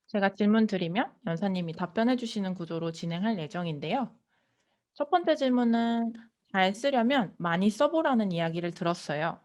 제가 질문 드리면 연사님이 답변해 주시는 구조로 진행할 예정인데요. 첫 번째 질문은 잘 쓰려면 많이 써보라는 이야기를 들었어요.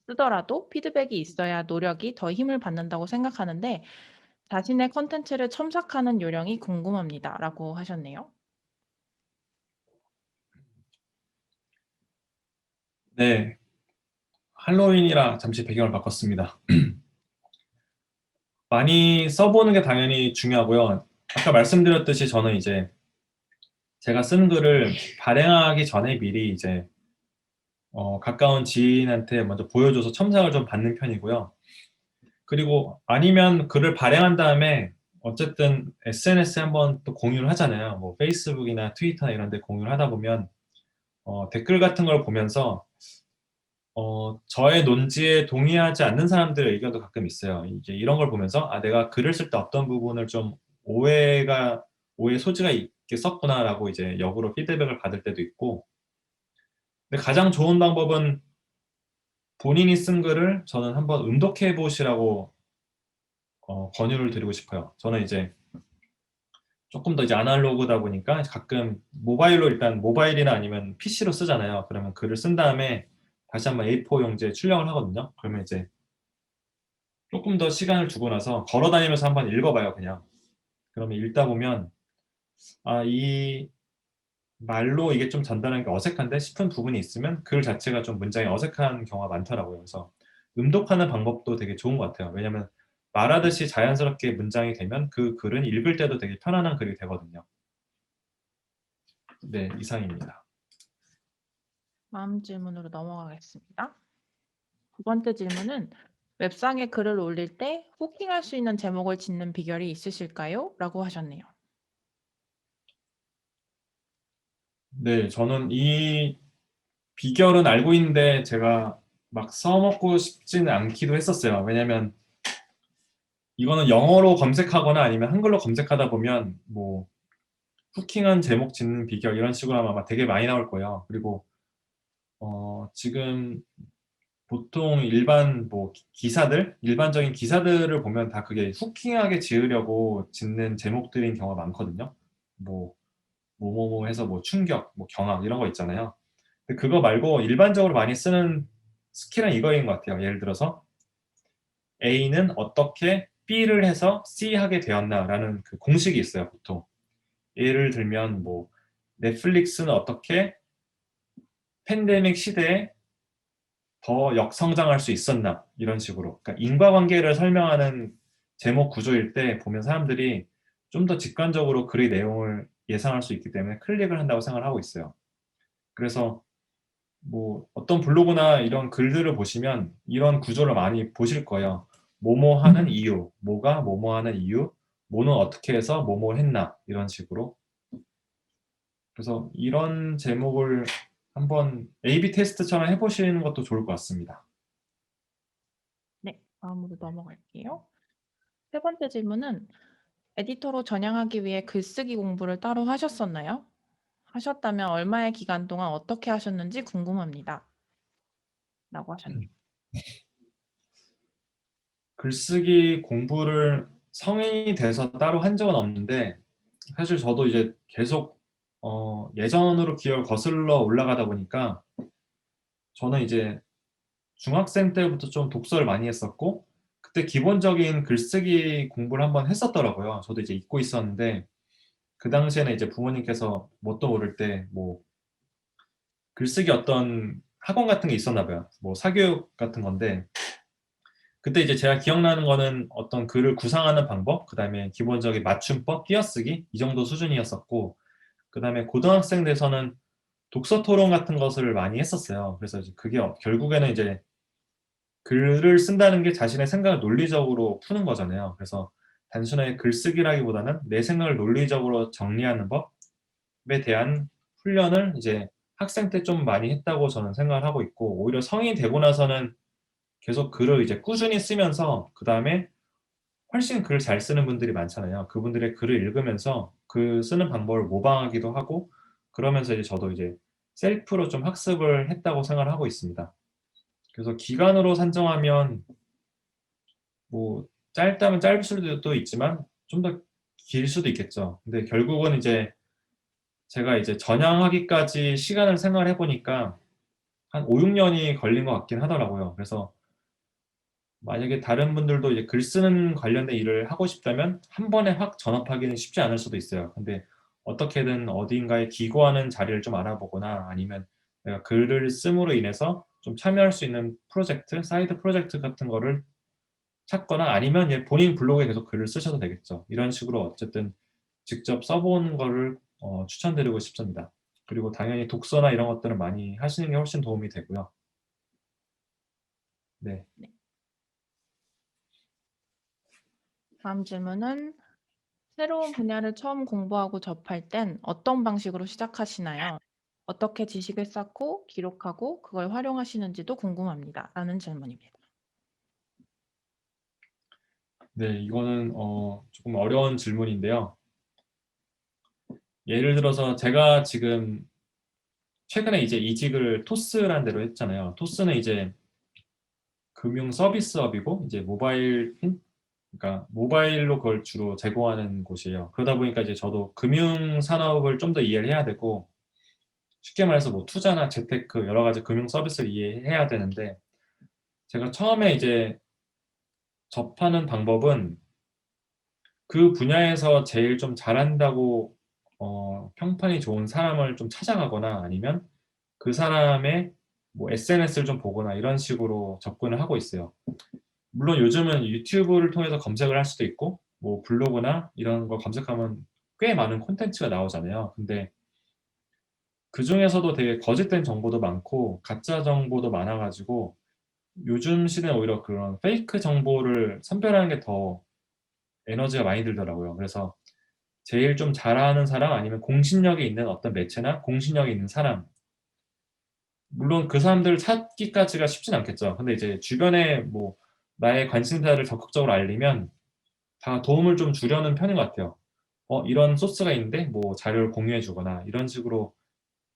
쓰더라도 피드백이 있어야 노력이 더 힘을 받는다고 생각하는데 자신의 컨텐츠를 첨삭하는 요령이 궁금합니다. 라고 하셨네요. 네, 할로윈이라 잠시 배경을 바꿨습니다. 많이 써보는 게 당연히 중요하고요. 아까 말씀드렸듯이 저는 이제 제가 쓴 글을 발행하기 전에 미리 이제 가까운 지인한테 먼저 보여줘서 첨삭을 좀 받는 편이고요. 그리고 아니면 글을 발행한 다음에 어쨌든 SNS에 한번 또 공유를 하잖아요. 뭐 페이스북이나 트위터나 이런 데 공유를 하다 보면 댓글 같은 걸 보면서 저의 논지에 동의하지 않는 사람들의 의견도 가끔 있어요. 이제 이런 걸 보면서 내가 글을 쓸 때 어떤 부분을 좀 오해 소지가 있게 썼구나라고 이제 역으로 피드백을 받을 때도 있고. 근데 가장 좋은 방법은 본인이 쓴 글을 저는 한번 음독해 보시라고 권유를 드리고 싶어요. 저는 이제 조금 더 이제 아날로그다 보니까 가끔 모바일로 일단 모바일이나 아니면 PC로 쓰잖아요. 그러면 글을 쓴 다음에 다시 한번 A4 용지에 출력을 하거든요. 그러면 이제 조금 더 시간을 두고 나서 걸어 다니면서 한번 읽어봐요, 그냥. 그러면 읽다 보면 이 말로 이게 좀 전달하는 게 어색한데 싶은 부분이 있으면 글 자체가 좀 문장이 어색한 경우가 많더라고요. 그래서 음독하는 방법도 되게 좋은 것 같아요. 왜냐면 말하듯이 자연스럽게 문장이 되면 그 글은 읽을 때도 되게 편안한 글이 되거든요. 네, 이상입니다. 다음 질문으로 넘어가겠습니다. 두 번째 질문은 웹상에 글을 올릴 때 후킹할 수 있는 제목을 짓는 비결이 있으실까요? 라고 하셨네요. 네, 저는 이 비결은 알고 있는데 제가 막 써먹고 싶지는 않기도 했었어요. 왜냐면 이거는 영어로 검색하거나 아니면 한글로 검색하다 보면 뭐 후킹한 제목 짓는 비결 이런 식으로 하면 아마 되게 많이 나올 거예요. 그리고 지금 보통 일반 뭐 일반적인 기사들을 보면 다 그게 후킹하게 지으려고 짓는 제목들인 경우가 많거든요. 뭐 뭐뭐뭐 해서 뭐 충격, 뭐 경악 이런 거 있잖아요. 근데 그거 말고 일반적으로 많이 쓰는 스킬은 이거인 것 같아요. 예를 들어서 A는 어떻게 B를 해서 C 하게 되었나라는 그 공식이 있어요, 보통. 예를 들면 뭐 넷플릭스는 어떻게 팬데믹 시대에 더 역성장할 수 있었나 이런 식으로. 그러니까 인과관계를 설명하는 제목 구조일 때 보면 사람들이 좀 더 직관적으로 글의 내용을 예상할 수 있기 때문에 클릭을 한다고 생각을 하고 있어요. 그래서 뭐 어떤 블로그나 이런 글들을 보시면 이런 구조를 많이 보실 거예요. 뭐뭐 하는 이유, 뭐가 뭐뭐 하는 이유, 뭐는 어떻게 해서 뭐뭐 했나 이런 식으로. 그래서 이런 제목을 한번 A/B 테스트처럼 해보시는 것도 좋을 것 같습니다. 네, 다음으로 넘어갈게요. 세 번째 질문은 에디터로 전향하기 위해 글쓰기 공부를 따로 하셨었나요? 하셨다면 얼마의 기간 동안 어떻게 하셨는지 궁금합니다. 라고 하셨네요. 글쓰기 공부를 성인이 돼서 따로 한 적은 없는데 사실 저도 이제 계속 예전으로 기억을 거슬러 올라가다 보니까 저는 이제 중학생 때부터 좀 독서를 많이 했었고 그때 기본적인 글쓰기 공부를 한번 했었더라고요. 저도 이제 잊고 있었는데 그 당시에는 이제 부모님께서 뭣도 모를 때 뭐 글쓰기 어떤 학원 같은 게 있었나 봐요. 뭐 사교육 같은 건데 그때 이제 제가 기억나는 거는 어떤 글을 구상하는 방법, 그다음에 기본적인 맞춤법, 띄어쓰기 이 정도 수준이었었고 그다음에 고등학생 돼서는 독서 토론 같은 것을 많이 했었어요. 그래서 이제 그게 결국에는 이제 글을 쓴다는 게 자신의 생각을 논리적으로 푸는 거잖아요. 그래서 단순하게 글쓰기라기보다는 내 생각을 논리적으로 정리하는 법에 대한 훈련을 이제 학생 때 좀 많이 했다고 저는 생각을 하고 있고 오히려 성인이 되고 나서는 계속 글을 이제 꾸준히 쓰면서 그다음에 훨씬 글을 잘 쓰는 분들이 많잖아요. 그분들의 글을 읽으면서 그 쓰는 방법을 모방하기도 하고 그러면서 이제 저도 이제 셀프로 좀 학습을 했다고 생각을 하고 있습니다. 그래서 기간으로 산정하면 뭐 짧다면 짧을 수도 있지만 좀 더 길 수도 있겠죠. 근데 결국은 이제 제가 이제 전향하기까지 시간을 생각을 해 보니까 한 5-6 년이 걸린 것 같긴 하더라고요. 그래서 만약에 다른 분들도 이제 글 쓰는 관련된 일을 하고 싶다면 한 번에 확 전업하기는 쉽지 않을 수도 있어요. 근데 어떻게든 어딘가에 기고하는 자리를 좀 알아보거나 아니면 내가 글을 씀으로 인해서 좀 참여할 수 있는 프로젝트, 사이드 프로젝트 같은 거를 찾거나 아니면 이제 본인 블로그에 계속 글을 쓰셔도 되겠죠. 이런 식으로 어쨌든 직접 써 보는 거를 추천드리고 싶습니다. 그리고 당연히 독서나 이런 것들은 많이 하시는 게 훨씬 도움이 되고요. 네. 네. 다음 질문은 새로운 분야를 처음 공부하고 접할 땐 어떤 방식으로 시작하시나요? 어떻게 지식을 쌓고 기록하고 그걸 활용하시는지도 궁금합니다. 라는 질문입니다. 네. 이거는 조금 어려운 질문인데요. 예를 들어서 제가 지금 최근에 이제 이직을 토스라는 데로 했잖아요. 토스는 이제 금융 서비스업이고 이제 그러니까 모바일로 그걸 주로 제공하는 곳이에요. 그러다 보니까 이제 저도 금융 산업을 좀 더 이해를 해야 되고 쉽게 말해서 뭐 투자나 재테크 여러 가지 금융 서비스를 이해해야 되는데 제가 처음에 이제 접하는 방법은 그 분야에서 제일 좀 잘한다고 평판이 좋은 사람을 좀 찾아가거나 아니면 그 사람의 뭐 SNS를 좀 보거나 이런 식으로 접근을 하고 있어요. 물론 요즘은 유튜브를 통해서 검색을 할 수도 있고 뭐 블로그나 이런 거 검색하면 꽤 많은 콘텐츠가 나오잖아요. 근데 그중에서도 되게 거짓된 정보도 많고 가짜 정보도 많아 가지고 요즘 시대는 오히려 그런 페이크 정보를 선별하는 게 더 에너지가 많이 들더라고요. 그래서 제일 좀 잘하는 사람 아니면 공신력이 있는 어떤 매체나 공신력이 있는 사람 물론 그 사람들을 찾기까지가 쉽진 않겠죠. 근데 이제 주변에 뭐 나의 관심사를 적극적으로 알리면 다 도움을 좀 주려는 편인 것 같아요. 이런 소스가 있는데 뭐 자료를 공유해 주거나 이런 식으로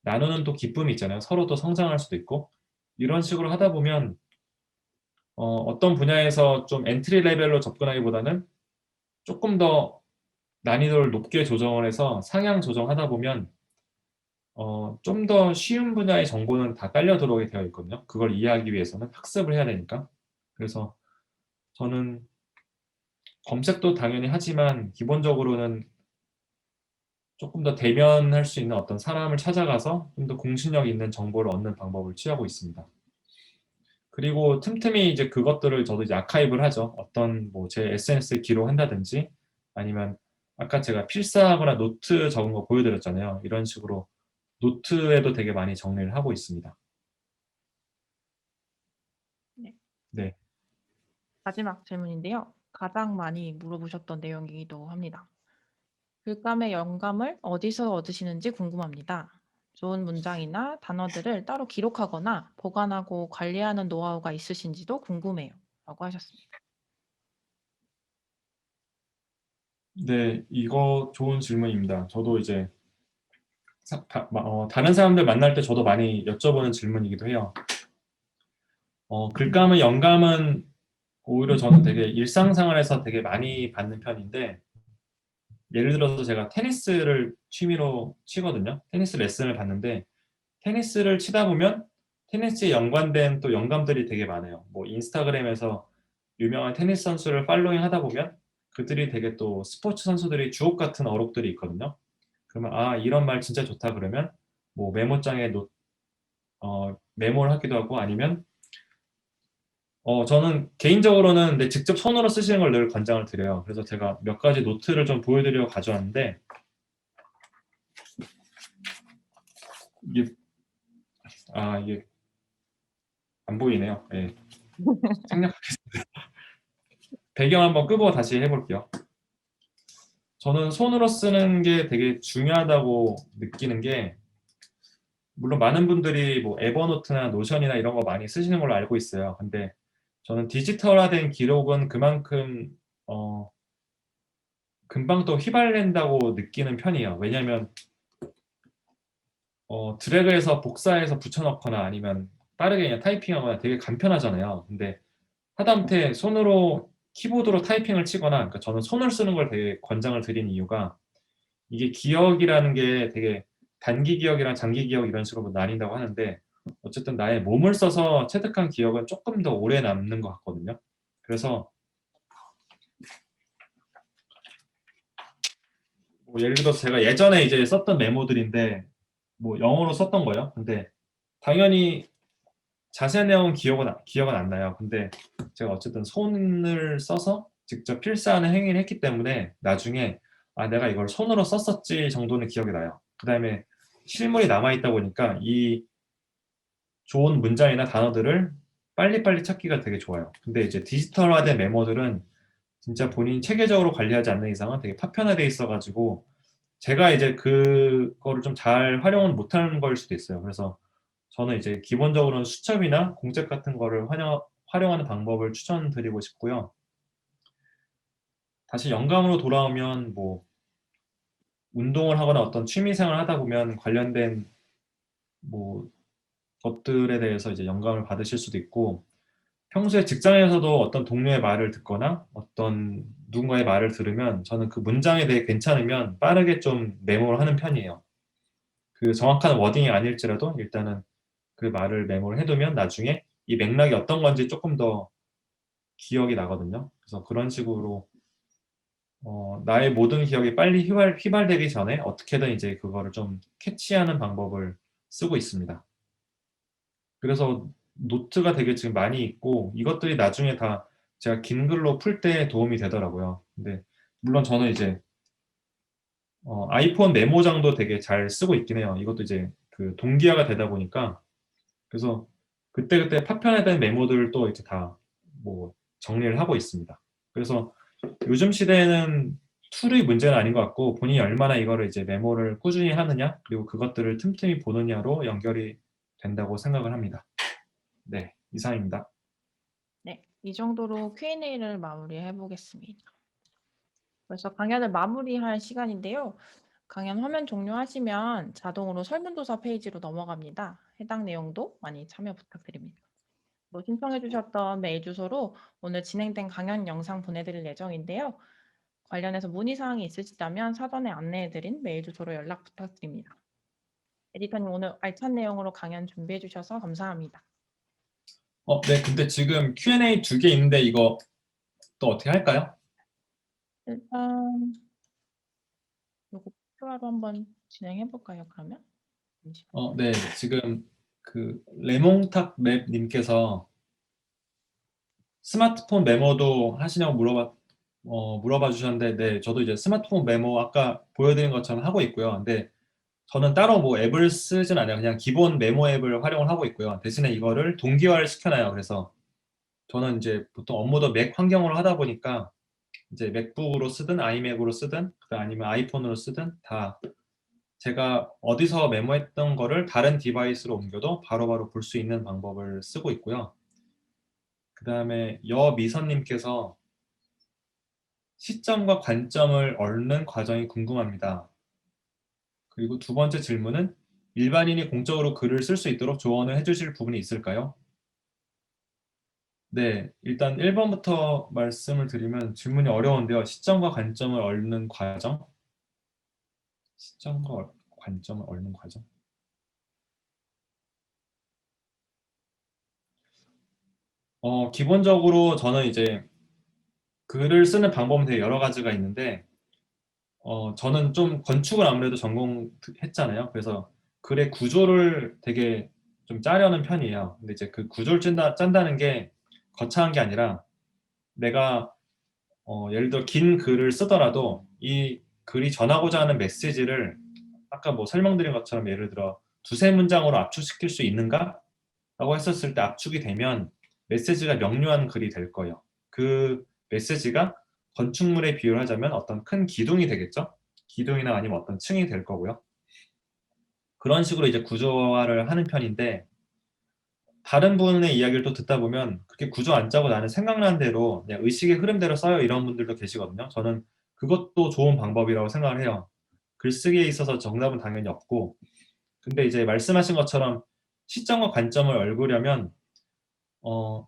나누는 또 기쁨이 있잖아요. 서로 또 성장할 수도 있고. 이런 식으로 하다 보면 어떤 분야에서 좀 엔트리 레벨로 접근하기보다는 쪼끔 더 난이도를 높게 조정을 해서 상향 조정하다 보면 좀 더 쉬운 분야의 정보는 다 딸려 들어오게 되어 있거든요. 그걸 이해하기 위해서는 학습을 해야 되니까. 그래서 저는 검색도 당연히 하지만 기본적으로는 쪼끔 더 대면할 수 있는 어떤 사람을 찾아가서 좀 더 공신력 있는 정보를 얻는 방법을 취하고 있습니다. 그리고 틈틈이 이제 그것들을 저도 이제 아카이브를 하죠. 어떤 뭐 제 SNS에 기록한다든지 아니면 아까 제가 필사하거나 노트 적은 거 보여 드렸잖아요. 이런 식으로 노트에도 되게 많이 정리를 하고 있습니다. 네. 네. 마지막 질문인데요. 가장 많이 물어보셨던 내용이기도 합니다. 글감의 영감을 어디서 얻으시는지 궁금합니다. 좋은 문장이나 단어들을 따로 기록하거나 보관하고 관리하는 노하우가 있으신지도 궁금해요. 라고 하셨습니다. 네. 이거 좋은 질문입니다. 저도 이제 다른 사람들 만날 때 저도 많이 여쭤보는 질문이기도 해요. 글감의 영감은 오히려 저는 되게 일상생활에서 되게 많이 받는 편인데 예를 들어서 제가 테니스를 취미로 치거든요. 테니스 레슨을 받는데 테니스를 치다 보면 테니스에 연관된 또 영감들이 되게 많아요. 뭐 인스타그램에서 유명한 테니스 선수를 팔로잉 하다 보면 그들이 되게 또 스포츠 선수들이 주옥 같은 어록들이 있거든요. 그러면 '아 이런 말 진짜 좋다.' 그러면 뭐 메모장에 메모를 하기도 하고 아니면 저는 개인적으로는 근데 직접 손으로 쓰시는 걸 늘 권장을 드려요. 그래서 제가 몇 가지 노트를 좀 보여 드리려고 가져왔는데 이게 이게 안 보이네요. 예. 생략하겠습니다. 배경 한번 끄고 다시 해 볼게요. 저는 손으로 쓰는 게 되게 중요하다고 느끼는 게 물론 많은 분들이 뭐 에버노트나 노션이나 이런 거 많이 쓰시는 걸로 알고 있어요. 근데 저는 디지털화된 기록은 그만큼 어 금방 또 휘발된다고 느끼는 편이에요. 왜냐하면 드래그해서 복사해서 붙여 넣거나 아니면 빠르게 그냥 타이핑하거나 되게 간편하잖아요. 근데 하다못해 손으로 키보드로 타이핑을 치거나, 그러니까 저는 손을 쓰는 걸 되게 권장을 드린 이유가, 이게 기억이라는 게 되게 단기 기억이랑 장기 기억 이런 식으로 나뉜다고 하는데, 어쨌든 나의 몸을 써서 체득한 기억은 조금 더 오래 남는 것 같거든요. 그래서 뭐 예를 들어서 제가 예전에 이제 썼던 메모들인데 뭐 영어로 썼던 거예요. 근데 당연히 자세한 내용은 기억은 안 나요. 근데 제가 어쨌든 손을 써서 직접 필사하는 행위를 했기 때문에 나중에 아, 내가 이걸 손으로 썼었지 정도는 기억이 나요. 그다음에 실물이 남아 있다 보니까 이 좋은 문장이나 단어들을 빨리빨리 찾기가 되게 좋아요. 근데 이제 디지털화된 메모들은 진짜 본인이 체계적으로 관리하지 않는 이상은 되게 파편화돼 있어 가지고 제가 이제 그거를 좀 잘 활용을 못하는 걸 수도 있어요. 그래서 저는 이제 기본적으로는 수첩이나 공책 같은 거를 활용하는 방법을 추천드리고 싶고요. 다시 영감으로 돌아오면 뭐 운동을 하거나 어떤 취미 생활을 하다 보면 관련된 뭐 것들에 대해서 이제 영감을 받으실 수도 있고, 평소에 직장에서도 어떤 동료의 말을 듣거나 어떤 누군가의 말을 들으면 저는 그 문장에 대해 괜찮으면 빠르게 좀 메모를 하는 편이에요. 그 정확한 워딩이 아닐지라도 일단은 그 말을 메모를 해두면 나중에 이 맥락이 어떤 건지 조금 더 기억이 나거든요. 그래서 그런 식으로 나의 모든 기억이 빨리 휘발되기 전에 어떻게든 이제 그거를 좀 캐치하는 방법을 쓰고 있습니다. 그래서 노트가 되게 지금 많이 있고 이것들이 나중에 다 제가 긴 글로 풀 때 도움이 되더라고요. 근데 물론 저는 이제 아이폰 메모장도 되게 잘 쓰고 있긴 해요. 이것도 이제 그 동기화가 되다 보니까, 그래서 그때그때 파편화된 메모들도 이제 다 뭐 정리를 하고 있습니다. 그래서 요즘 시대에는 툴의 문제는 아닌 것 같고 본인이 얼마나 이거를 이제 메모를 꾸준히 하느냐 그리고 그것들을 틈틈이 보느냐로 연결이 된다고 생각을 합니다. 네, 이상입니다. 네, 이 정도로 Q&A를 마무리해 보겠습니다. 그래서 강연을 마무리할 시간인데요. 강연 화면 종료하시면 자동으로 설문조사 페이지로 넘어갑니다. 해당 내용도 많이 참여 부탁드립니다. 또 신청해 주셨던 메일 주소로 오늘 진행된 강연 영상 보내드릴 예정인데요. 관련해서 문의사항이 있으시다면 사전에 안내해드린 메일 주소로 연락 부탁드립니다. 에디터님 오늘 알찬 내용으로 강연 준비해 주셔서 감사합니다. 네, 근데 지금 Q&A 2개 있는데 이거 또 어떻게 할까요? 일단 요거 표로 한번 진행해 볼까요, 그러면? 잠시만요. 네, 지금 그 레몽탁 맵님께서 스마트폰 메모도 하시냐고 물어봐 주셨는데, 네, 저도 이제 스마트폰 메모 아까 보여드린 것처럼 하고 있고요. 근데 저는 따로 뭐 앱을 쓰진 않아요. 그냥 기본 메모 앱을 활용을 하고 있고요. 대신에 이거를 동기화를 시켜놔요. 그래서 저는 이제 보통 업무도 맥 환경으로 하다 보니까 이제 맥북으로 쓰든 아이맥으로 쓰든 아니면 아이폰으로 쓰든 다 제가 어디서 메모했던 거를 다른 디바이스로 옮겨도 바로바로 볼 수 있는 방법을 쓰고 있고요. 그 다음에 여미선님께서 시점과 관점을 얽는 과정이 궁금합니다. 그리고 두 번째 질문은 일반인이 공적으로 글을 쓸 수 있도록 조언을 해주실 부분이 있을까요? 네, 일단 1번부터 말씀을 드리면 질문이 어려운데요. 시점과 관점을 얽는 과정? 시점과 관점을 얽는 과정? 기본적으로 저는 이제 글을 쓰는 방법은 되게 여러 가지가 있는데, 저는 좀 건축을 아무래도 전공했잖아요. 그래서 글의 구조를 되게 좀 짜려는 편이에요. 근데 이제 그 구조를 짠다는 게 거창한 게 아니라 내가 예를 들어 긴 글을 쓰더라도 이 글이 전하고자 하는 메시지를 아까 뭐 설명드린 것처럼 예를 들어 두세 문장으로 압축시킬 수 있는가? 라고 했었을 때 압축이 되면 메시지가 명료한 글이 될 거예요. 그 메시지가 건축물에 비유를 하자면 어떤 큰 기둥이 되겠죠? 기둥이나 아니면 어떤 층이 될 거고요. 그런 식으로 이제 구조화를 하는 편인데, 다른 분의 이야기를 또 듣다 보면 그렇게 구조 안 짜고 나는 생각나는 대로 그냥 의식의 흐름대로 써요 이런 분들도 계시거든요. 저는 그것도 좋은 방법이라고 생각을 해요. 글쓰기에 있어서 정답은 당연히 없고, 근데 이제 말씀하신 것처럼 시점과 관점을 얽으려면 어,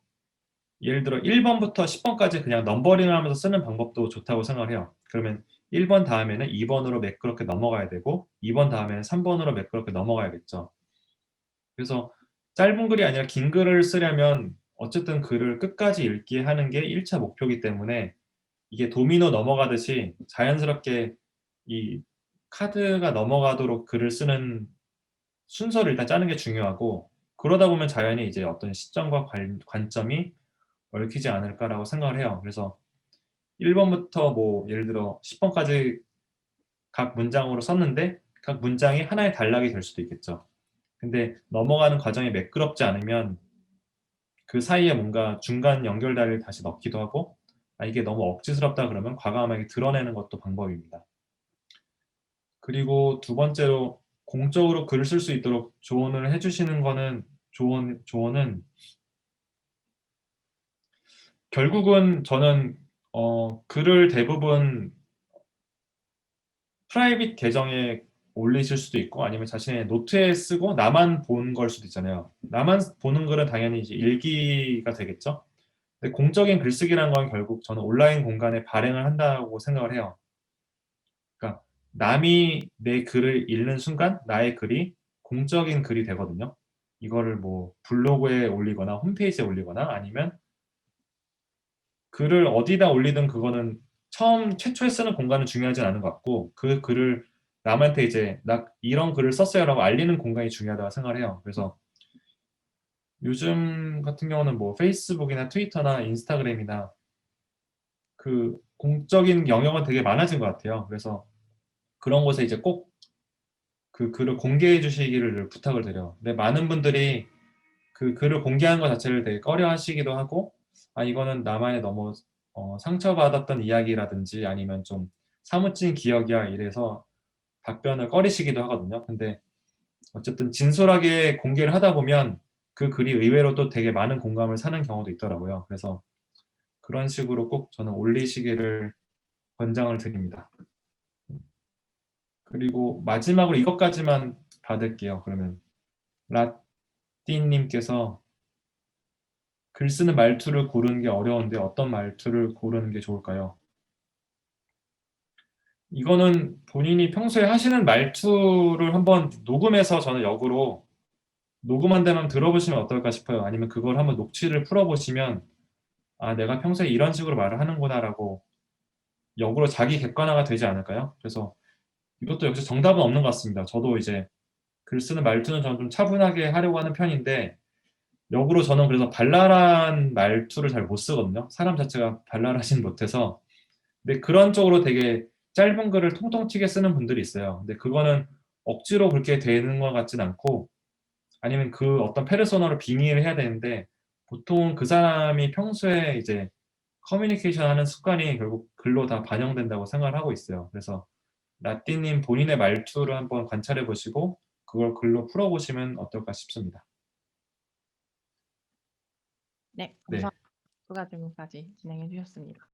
예를 들어 1번부터 10번까지 그냥 넘버링을 하면서 쓰는 방법도 좋다고 생각을 해요. 그러면 1번 다음에는 2번으로 매끄럽게 넘어가야 되고 2번 다음에는 3번으로 매끄럽게 넘어가야겠죠. 그래서 짧은 글이 아니라 긴 글을 쓰려면 어쨌든 글을 끝까지 읽게 하는 게 1차 목표이기 때문에 이게 도미노 넘어가듯이 자연스럽게 이 카드가 넘어가도록 글을 쓰는 순서를 일단 짜는 게 중요하고, 그러다 보면 자연히 이제 어떤 시점과 관점이 얽히지 않을까라고 생각을 해요. 그래서 1번부터 뭐 예를 들어 10번까지 각 문장으로 썼는데 각 문장이 하나의 단락이 될 수도 있겠죠. 근데 넘어가는 과정이 매끄럽지 않으면 그 사이에 뭔가 중간 연결다리를 다시 넣기도 하고, 아 이게 너무 억지스럽다 그러면 과감하게 드러내는 것도 방법입니다. 그리고 두 번째로 공적으로 글을 쓸 수 있도록 조언을 해 주시는 거는, 조언은 결국은 저는 글을 대부분 프라이빗 계정에 올리실 수도 있고 아니면 자신의 노트에 쓰고 나만 본 걸 수도 있잖아요. 나만 보는 글은 당연히 이제 일기가 되겠죠. 근데 공적인 글쓰기라는 건 결국 저는 온라인 공간에 발행을 한다고 생각을 해요. 그러니까 남이 내 글을 읽는 순간 나의 글이 공적인 글이 되거든요. 이거를 뭐 블로그에 올리거나 홈페이지에 올리거나 아니면 글을 어디다 올리든 그거는 최초에 쓰는 공간은 중요하진 않은 것 같고, 그 글을 남한테 이제 "나 이런 글을 썼어요."라고 알리는 공간이 중요하다고 생각을 해요. 그래서 요즘 같은 경우는 뭐 페이스북이나 트위터나 인스타그램이나 그 공적인 영역은 되게 많아진 것 같아요. 그래서 그런 곳에 이제 꼭 그 글을 공개해 주시기를 늘 부탁을 드려요. 근데 많은 분들이 그 글을 공개하는 것 자체를 되게 꺼려하시기도 하고, 아 이거는 나만의 너무 상처받았던 이야기라든지 아니면 좀 사무친 기억이야 이래서 답변을 꺼리시기도 하거든요. 근데 어쨌든 진솔하게 공개를 하다 보면 그 글이 의외로 또 되게 많은 공감을 사는 경우도 있더라고요. 그래서 그런 식으로 꼭 저는 올리시기를 권장을 드립니다. 그리고 마지막으로 이것까지만 받을게요. 그러면 라띠님께서 글 쓰는 말투를 고르는 게 어려운데 어떤 말투를 고르는 게 좋을까요? 이거는 본인이 평소에 하시는 말투를 한번 녹음해서 저는 역으로 녹음한 데만 들어보시면 어떨까 싶어요. 아니면 그걸 한번 녹취를 풀어보시면 '아 내가 평소에 이런 식으로 말을 하는구나.'라고 역으로 자기 객관화가 되지 않을까요? 그래서 이것도 역시 정답은 없는 것 같습니다. 저도 이제 글 쓰는 말투는 저는 좀 차분하게 하려고 하는 편인데 역으로 저는 그래서 발랄한 말투를 잘 못 쓰거든요. 사람 자체가 발랄하진 못해서. 근데 그런 쪽으로 되게 짧은 글을 통통 튀게 쓰는 분들이 있어요. 근데 그거는 억지로 그렇게 되는 것 같진 않고, 아니면 그 어떤 페르소나로 빙의를 해야 되는데 보통은 그 사람이 평소에 이제 커뮤니케이션 하는 습관이 결국 글로 다 반영된다고 생각을 하고 있어요. 그래서 라띠님 본인의 말투를 한번 관찰해 보시고 그걸 글로 풀어 보시면 어떨까 싶습니다. 네, 네. 감사합니다. 추가 질문까지 진행해 주셨습니다.